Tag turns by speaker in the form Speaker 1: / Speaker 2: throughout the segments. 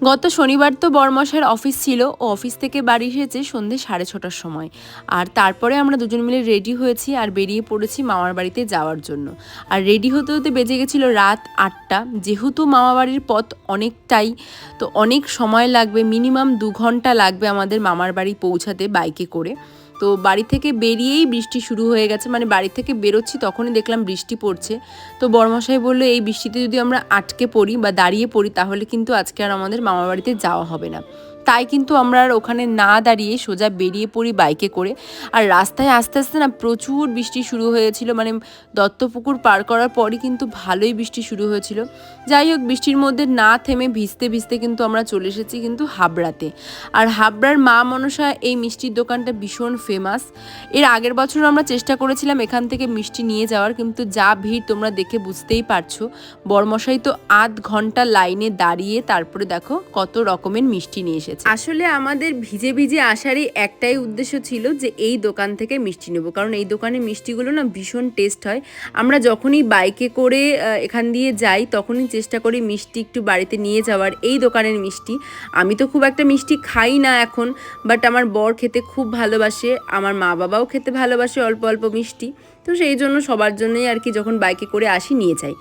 Speaker 1: গত শনিবার তো বরমশাইয়ের অফিস ছিল, ও অফিস থেকে বাড়ি এসেছে সন্ধ্যে 6:30টার সময়। আর তারপরে আমরা দুজন মিলে রেডি হয়েছি আর বেরিয়ে পড়েছি মামার বাড়িতে যাওয়ার জন্য। আর রেডি হতে হতে বেজে গেছিলো রাত 8টা। যেহেতু মামা বাড়ির পথ অনেকটাই, তো অনেক সময় লাগবে, মিনিমাম 2 ঘন্টা লাগবে আমাদের মামার বাড়ি পৌঁছাতে বাইকে করে। তো বাড়ি থেকে বেরিয়েই বৃষ্টি শুরু হয়ে গেছে, মানে বাড়ি থেকে বেরোচ্ছি তখনই দেখলাম বৃষ্টি পড়ছে। তো বড়মশাই বললো এই বৃষ্টিতে যদি আমরা আটকে পড়ি বা দাঁড়িয়ে পড়ি তাহলে কিন্তু আজকে আর আমাদের মামার বাড়িতে যাওয়া হবে না। তাই কিন্তু আমরা আর ওখানে না দাঁড়িয়ে সোজা বেরিয়ে পড়ি বাইকে করে। আর রাস্তায় আস্তে আস্তে না প্রচুর বৃষ্টি শুরু হয়েছিল, মানে দত্তপুকুর পার করার পরই কিন্তু ভালোই বৃষ্টি শুরু হয়েছিল। যাই হোক, বৃষ্টির মধ্যে না থেমে ভিজতে ভিজতে কিন্তু আমরা চলে এসেছি কিন্তু হাবড়াতে। আর হাবড়ার মা মনসা এই মিষ্টির দোকানটা ভীষণ ফেমাস। এর আগের বছর আমরা চেষ্টা করেছিলাম এখান থেকে মিষ্টি নিয়ে যাওয়ার, কিন্তু যা ভিড় তোমরা দেখে বুঝতেই পারছো। বরমশাই তো আধ ঘন্টা লাইনে দাঁড়িয়ে তারপরে দেখো কত রকমের মিষ্টি নিয়ে এসেছে। আসলে আমাদের ভিজে ভিজে আসারই একটাই উদ্দেশ্য ছিল যে এই দোকান থেকে মিষ্টি নেব, কারণ এই দোকানের মিষ্টিগুলো না ভীষণ টেস্ট হয়। আমরা যখনই বাইকে করে এখান দিয়ে যাই তখনই চেষ্টা করি মিষ্টি একটু বাড়িতে নিয়ে যাওয়ার। এই দোকানের মিষ্টি, আমি তো খুব একটা মিষ্টি খাই না এখন, বাট আমার বর খেতে খুব ভালোবাসে, আমার মা বাবাও খেতে ভালোবাসে অল্প অল্প মিষ্টি। তো সেই জন্য সবার জন্যই আর কি যখন বাইকে করে আসি নিয়ে যাই।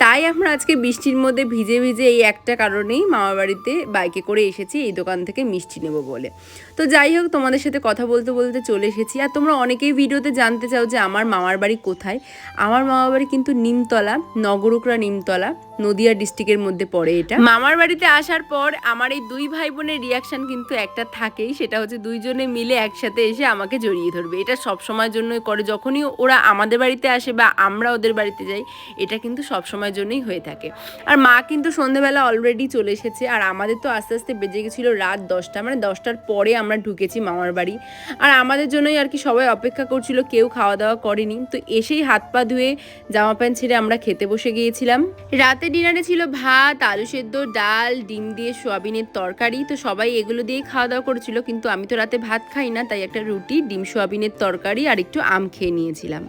Speaker 1: তাই আমরা আজকে বৃষ্টির মধ্যে ভিজে ভিজে এই একটা কারণেই মামার বাড়িতে বাইকে করে এসেছি এই দোকান থেকে মিষ্টি নেব বলে। তো যাই হোক, তোমাদের সাথে কথা বলতে বলতে চলে এসেছি। আর তোমরা অনেকেই ভিডিওতে জানতে চাও যে আমার মামার বাড়ি কোথায়। আমার মামার বাড়ি কিন্তু নিমতলা, নগরুকরা নিমতলা, নদিয়া ডিস্ট্রিক্টের মধ্যে পড়ে এটা। মামার বাড়িতে আসার পর আমার এই দুই ভাই বোনের রিয়াকশান কিন্তু একটা থাকেই, সেটা হচ্ছে দুইজনে মিলে একসাথে এসে আমাকে জড়িয়ে ধরবে। এটা সব সময়ের জন্যই করে, যখনই ওরা আমাদের বাড়িতে আসে বা আমরা ওদের বাড়িতে যাই, এটা কিন্তু সব সময়ের জন্যই হয়ে থাকে। আর মা কিন্তু সন্ধেবেলা অলরেডি চলে এসেছে, আর আমাদের তো আস্তে আস্তে বেজে গেছিলো রাত 10টা, মানে 10টার পরে আমরা ঢুকেছি মামার বাড়ি। আর আমাদের জন্যই আর কি সবাই অপেক্ষা করছিল, কেউ খাওয়া দাওয়া করেনি। তো এসেই হাত পা ধুয়ে জামা প্যান্ট ছেড়ে আমরা খেতে বসে গিয়েছিলাম। রাতে ডিনারে ছিল ভাত, আলু সেদ্ধ, ডাল, ডিম দিয়ে সোয়াবিনের তরকারি। তো সবাই এগুলো দিয়েই খাওয়া দাওয়া করেছিল, কিন্তু আমি তো রাতে ভাত খাই না, তাই একটা রুটি, ডিম সোয়াবিনের তরকারি আর একটু আম খেয়ে নিয়েছিলাম।